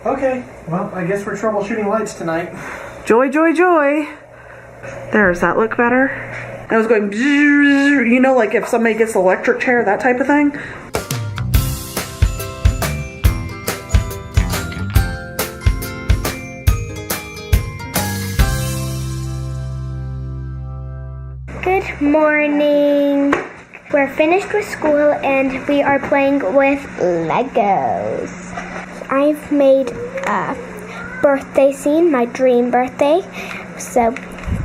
Okay, well, I guess we're troubleshooting lights tonight. Joy, joy, joy. There, does that look better? I was going, you know, like if somebody gets the electric chair, that type of thing. Good morning. We're finished with school and we are playing with Legos. I've made a birthday scene, my dream birthday. So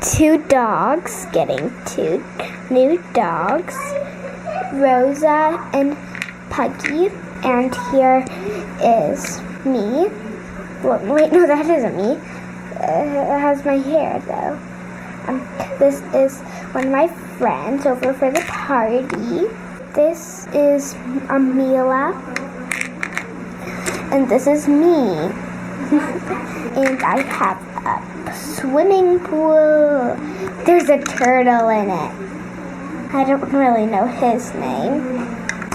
2 dogs, getting 2 new dogs, Rosa and Puggy. And here is me. Well, wait, no, that isn't me. It has my hair though. This is one of my friends over for the party. This is Amelia. And this is me. And I have a swimming pool. There's a turtle in it. I don't really know his name.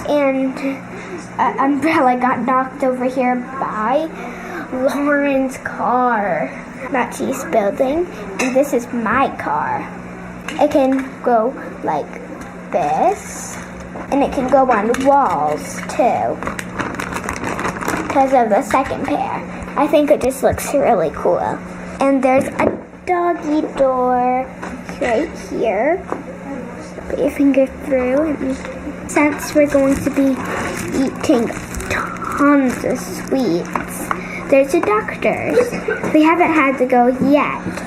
And an umbrella got knocked over here by Lauren's car that she's building. And this is my car. It can go like this. And it can go on walls too. Because of the second pair. I think it just looks really cool. And there's a doggy door right here. Put your finger through. And since we're going to be eating tons of sweets, there's a doctor's. We haven't had to go yet.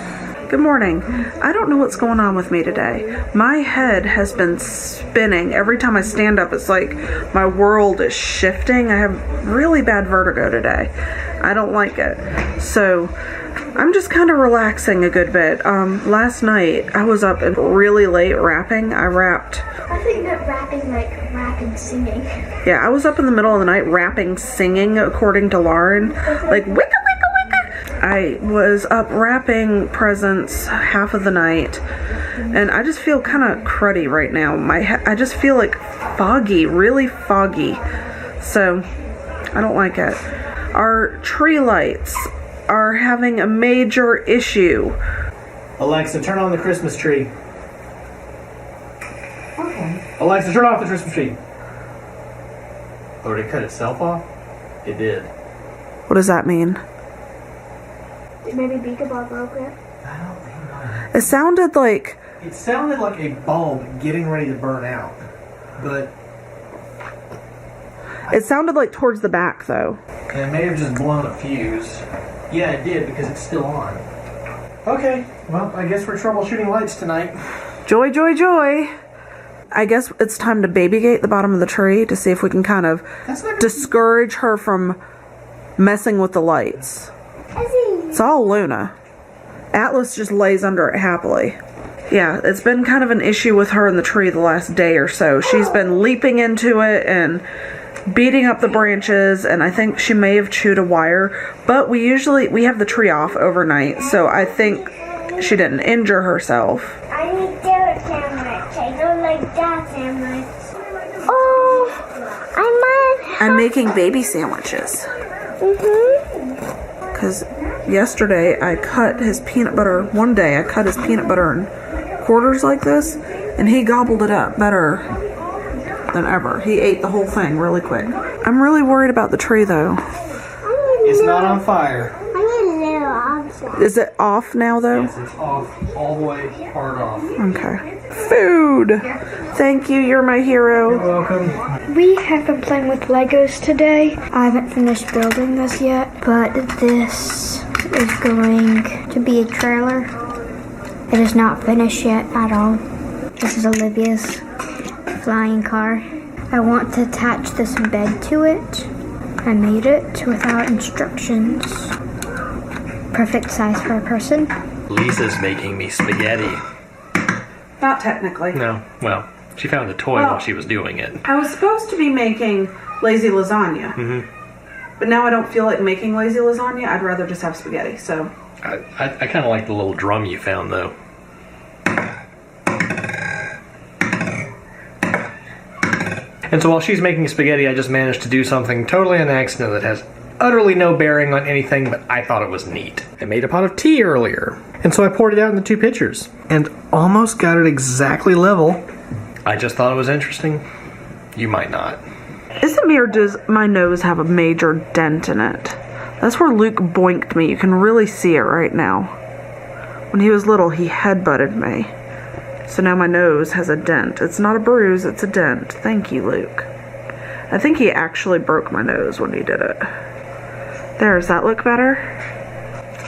Good morning. I don't know what's going on with me today. My head has been spinning. Every time I stand up, it's like my world is shifting. I have really bad vertigo today. I don't like it. So I'm just kind of relaxing a good bit. Last night, I was up really late rapping. I rapped. I think that rapping like rapping singing. Yeah, I was up in the middle of the night rapping, singing, according to Lauren. Like, wicka, wicka, wicka. I was up wrapping presents half of the night. And I just feel kind of cruddy right now. I just feel like foggy, really foggy. So, I don't like it. Our tree lights are having a major issue. Alexa, turn on the Christmas tree. Okay. Alexa, turn off the Christmas tree. Oh, did it cut itself off? It did. What does that mean? Maybe Abeka broke it. I don't think so. It sounded like... It sounded like a bulb getting ready to burn out. But... It sounded like towards the back, though. It may have just blown a fuse. Yeah, it did, because it's still on. Okay, well, I guess we're troubleshooting lights tonight. Joy, joy, joy. I guess it's time to babygate the bottom of the tree to see if we can kind of discourage her from messing with the lights. It's all Luna. Atlas just lays under it happily. Yeah, it's been kind of an issue with her and the tree the last day or so. She's been leaping into it and beating up the branches, and I think she may have chewed a wire, but we have the tree off overnight, so I think she didn't injure herself. I need their sandwich. I don't like that sandwich. Oh, I'm making baby sandwiches. Because yesterday I cut his peanut butter, one day I cut his peanut butter in quarters like this, and he gobbled it up better than ever. He ate the whole thing really quick. I'm really worried about the tree though. It's not on fire. Is it off now though? Yes, it's off. All the way hard off. Okay. Food! Thank you, you're my hero. You're welcome. We have been playing with Legos today. I haven't finished building this yet, but this is going to be a trailer. It is not finished yet at all. This is Olivia's flying car. I want to attach this bed to it. I made it without instructions. Perfect size for a person. Lisa's making me spaghetti. Not technically. No, well, she found a toy while she was doing it. I was supposed to be making lazy lasagna. But now I don't feel like making lazy lasagna. I'd rather just have spaghetti, so. I kind of like the little drum you found, though. And so while she's making spaghetti, I just managed to do something totally on accident that has utterly no bearing on anything, but I thought it was neat. I made a pot of tea earlier, and so I poured it out into 2 pitchers, and almost got it exactly level. I just thought it was interesting. You might not. Is it me or does my nose have a major dent in it? That's where Luke boinked me. You can really see it right now. When he was little, he headbutted me. So now my nose has a dent. It's not a bruise, it's a dent. Thank you, Luke. I think he actually broke my nose when he did it. There, does that look better?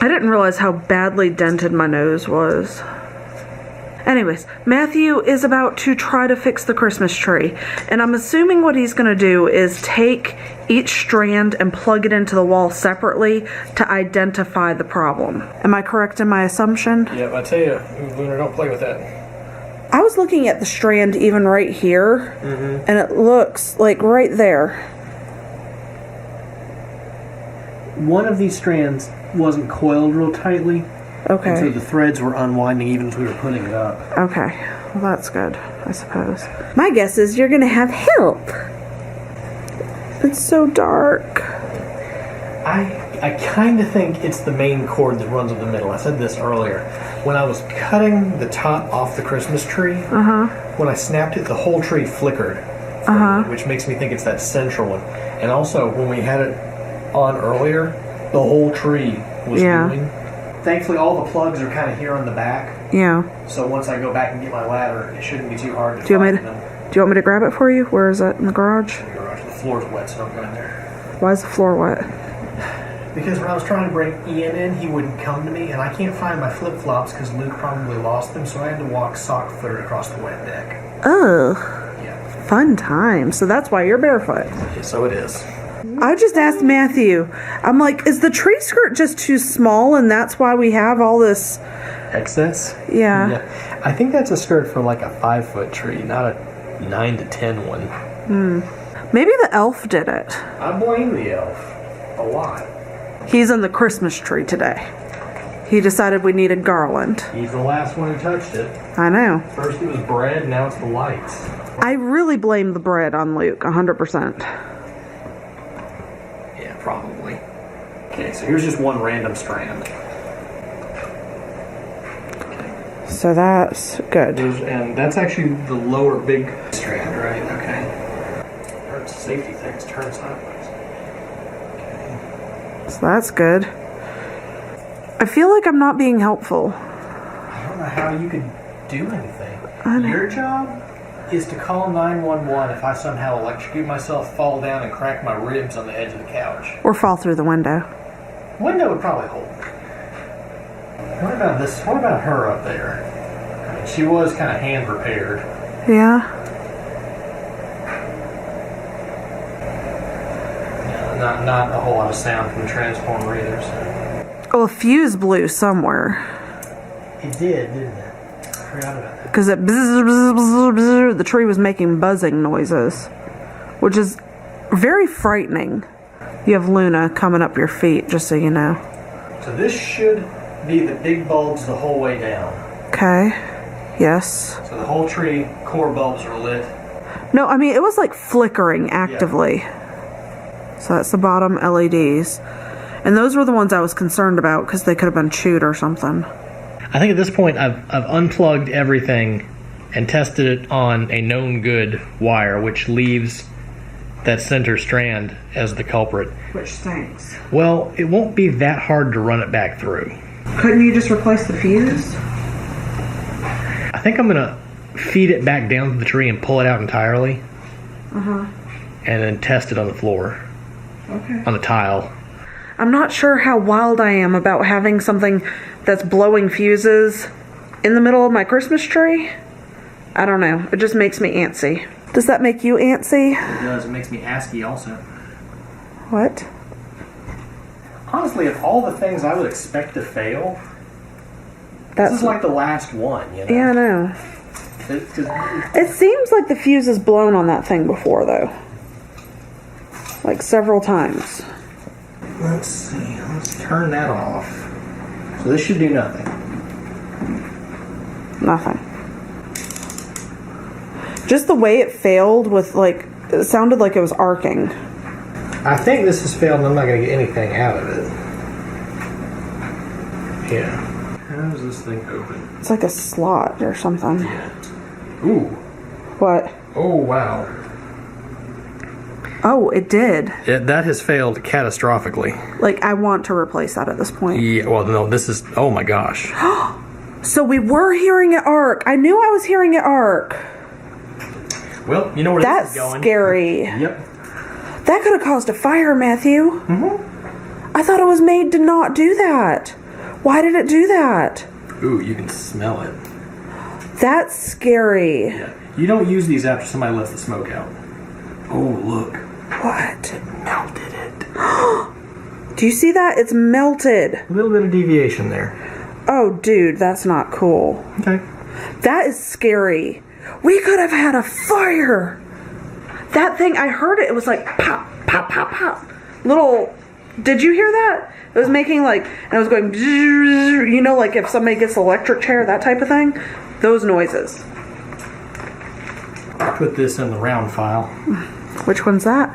I didn't realize how badly dented my nose was. Anyways, Matthew is about to try to fix the Christmas tree. And I'm assuming what he's going to do is take each strand and plug it into the wall separately to identify the problem. Am I correct in my assumption? Yeah, I tell you, Lunar, don't play with that. I was looking at the strand even right here, and it looks like right there. One of these strands wasn't coiled real tightly. Okay. And so the threads were unwinding even as we were putting it up. Okay. Well, that's good, I suppose. My guess is you're going to have help. It's so dark. I kind of think it's the main cord that runs up the middle. I said this earlier. When I was cutting the top off the Christmas tree, when I snapped it, the whole tree flickered, which makes me think it's that central one. And also, when we had it on earlier, the whole tree was moving. Thankfully, all the plugs are kind of here on the back. Yeah. So once I go back and get my ladder, it shouldn't be too hard to Do you find want me them. Do you want me to grab it for you? Where is it? In the garage? In the garage. The floor's wet, so don't go in there. Why is the floor wet? Because when I was trying to bring Ian in, he wouldn't come to me, and I can't find my flip-flops because Luke probably lost them, so I had to walk sock-footed across the wet deck. Ugh. Yeah. Fun time. So that's why you're barefoot. Yeah, so it is. I just asked Matthew, I'm like, is the tree skirt just too small and that's why we have all this Excess? Yeah. I think that's a skirt for like a 5-foot tree, not a 9 to 10 one. Maybe the elf did it. I blame the elf. A lot. He's in the Christmas tree today. He decided we needed garland. He's the last one who touched it. I know. First it was bread, now it's the lights. I really blame the bread on Luke, 100%. Yeah, probably. Okay, so here's just one random strand. So that's good. And that's actually the lower big strand, right? Okay. Or it's safety things, turn sideways. So that's good. I feel like I'm not being helpful. I don't know how you could do anything. I know. Your job is to call 911 if I somehow electrocute myself, fall down, and crack my ribs on the edge of the couch. Or fall through the window. Window would probably hold. What about this? What about her up there? I mean, she was kind of hand repaired. Yeah. Not a whole lot of sound from the transformer either. So. Oh, a fuse blew somewhere. It did, didn't it? I forgot about that. Because it bzzz, the tree was making buzzing noises, which is very frightening. You have Luna coming up your feet, just so you know. So this should be the big bulbs the whole way down. Okay. Yes. So the whole tree core bulbs are lit. No, I mean, it was like flickering actively. Yeah. So that's the bottom LEDs. And those were the ones I was concerned about because they could have been chewed or something. I think at this point I've unplugged everything and tested it on a known good wire, which leaves that center strand as the culprit. Which stinks. Well, it won't be that hard to run it back through. Couldn't you just replace the fuse? I think I'm going to feed it back down to the tree and pull it out entirely. Uh-huh. And then test it on the floor. Okay. On the tile. I'm not sure how wild I am about having something that's blowing fuses in the middle of my Christmas tree. I don't know. It just makes me antsy. Does that make you antsy? It does. It makes me ASCII also. What? Honestly, of all the things I would expect to fail, That's this is like the last one, you know? Yeah, I know. It seems like the fuse is blown on that thing before, though. Like several times. Let's see. Let's turn that off. So this should do nothing. Nothing. Just the way it failed with, like, it sounded like it was arcing. I think this has failed and I'm not going to get anything out of it. Yeah. How does this thing open? It's like a slot or something. Yeah. Ooh. What? Oh, wow. Oh, it did. That has failed catastrophically. Like, I want to replace that at this point. Yeah, well, no, this is... Oh, my gosh. So we were hearing it arc. I knew I was hearing it arc. Well, you know where That's this is going. scary. Yep. That could have caused a fire, Matthew. Mm-hmm. I thought it was made to not do that. Why did it do that? Ooh, you can smell it. That's scary. Yeah. You don't use these after somebody lets the smoke out. Oh, look. What? It melted it. Do you see that? It's melted. A little bit of deviation there. Oh, dude, that's not cool. Okay. That is scary. We could have had a fire. That thing, I heard it. It was like pop, pop, pop, pop. Little, did you hear that? It was making like, and it was going, you know, like if somebody gets an electric chair, that type of thing. Those noises. Put this in the round file. Which one's that?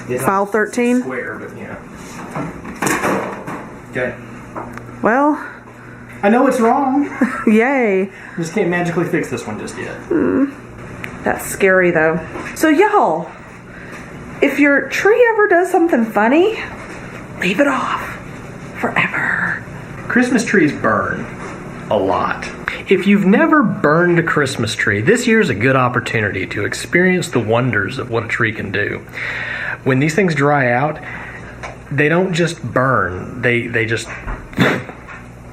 It's File 13? Square, but yeah. Okay. Well, I know it's wrong. yay. Just can't magically fix this one just yet. That's scary though. So y'all, if your tree ever does something funny, leave it off forever. Christmas trees burn a lot. If you've never burned a Christmas tree, this year's a good opportunity to experience the wonders of what a tree can do. When these things dry out, they don't just burn, they just...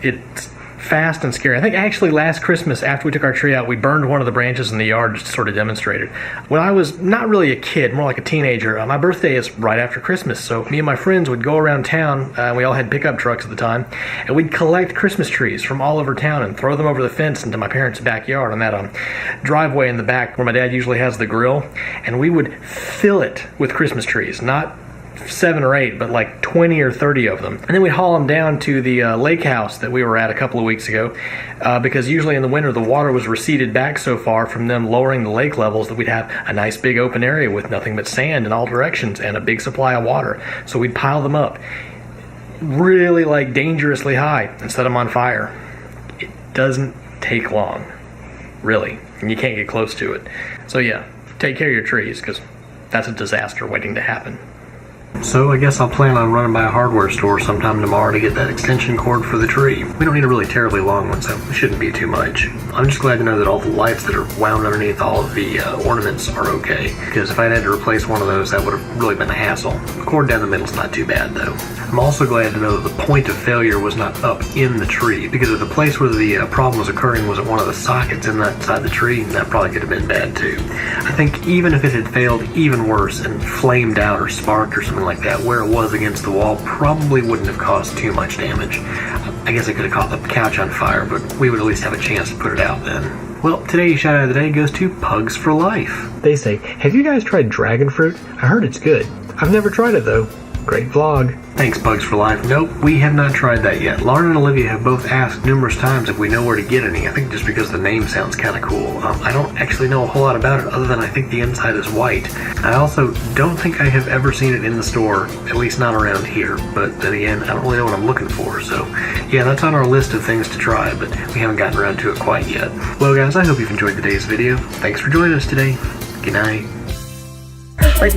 It's fast and scary. I think actually last Christmas, after we took our tree out, we burned one of the branches in the yard just to sort of demonstrate it. When I was not really a kid, more like a teenager, my birthday is right after Christmas, so me and my friends would go around town, we all had pickup trucks at the time, and we'd collect Christmas trees from all over town and throw them over the fence into my parents' backyard on that driveway in the back where my dad usually has the grill, and we would fill it with Christmas trees, not 7 or 8, but like 20 or 30 of them. And then we'd haul them down to the lake house that we were at a couple of weeks ago, because usually in the winter the water was receded back so far from them lowering the lake levels that we'd have a nice big open area with nothing but sand in all directions and a big supply of water. So we'd pile them up really like dangerously high and set them on fire. It doesn't take long, really, and you can't get close to it. So yeah, take care of your trees, because that's a disaster waiting to happen. So I guess I'll plan on running by a hardware store sometime tomorrow to get that extension cord for the tree. We don't need a really terribly long one, so it shouldn't be too much. I'm just glad to know that all the lights that are wound underneath all of the ornaments are okay, because if I'd had to replace one of those, that would have really been a hassle. The cord down the middle's not too bad, though. I'm also glad to know that the point of failure was not up in the tree, because if the place where the problem was occurring was at one of the sockets in that side of the tree, that probably could have been bad, too. I think even if it had failed even worse and flamed out or sparked or something like that, where it was against the wall probably wouldn't have caused too much damage. I guess I could have caught the couch on fire, but we would at least have a chance to put it out then. Well, today's shout out of the day goes to Pugs for Life. They say, have you guys tried dragon fruit? I heard it's good. I've never tried it though. Great vlog. Thanks, Pugs for Life. Nope, we have not tried that yet. Lauren and Olivia have both asked numerous times if we know where to get any. I think just because the name sounds kind of cool. I don't actually know a whole lot about it other than I think the inside is white. I also don't think I have ever seen it in the store, at least not around here. But then again, I don't really know what I'm looking for. So yeah, that's on our list of things to try, but we haven't gotten around to it quite yet. Well guys, I hope you've enjoyed today's video. Thanks for joining us today. Good night. Like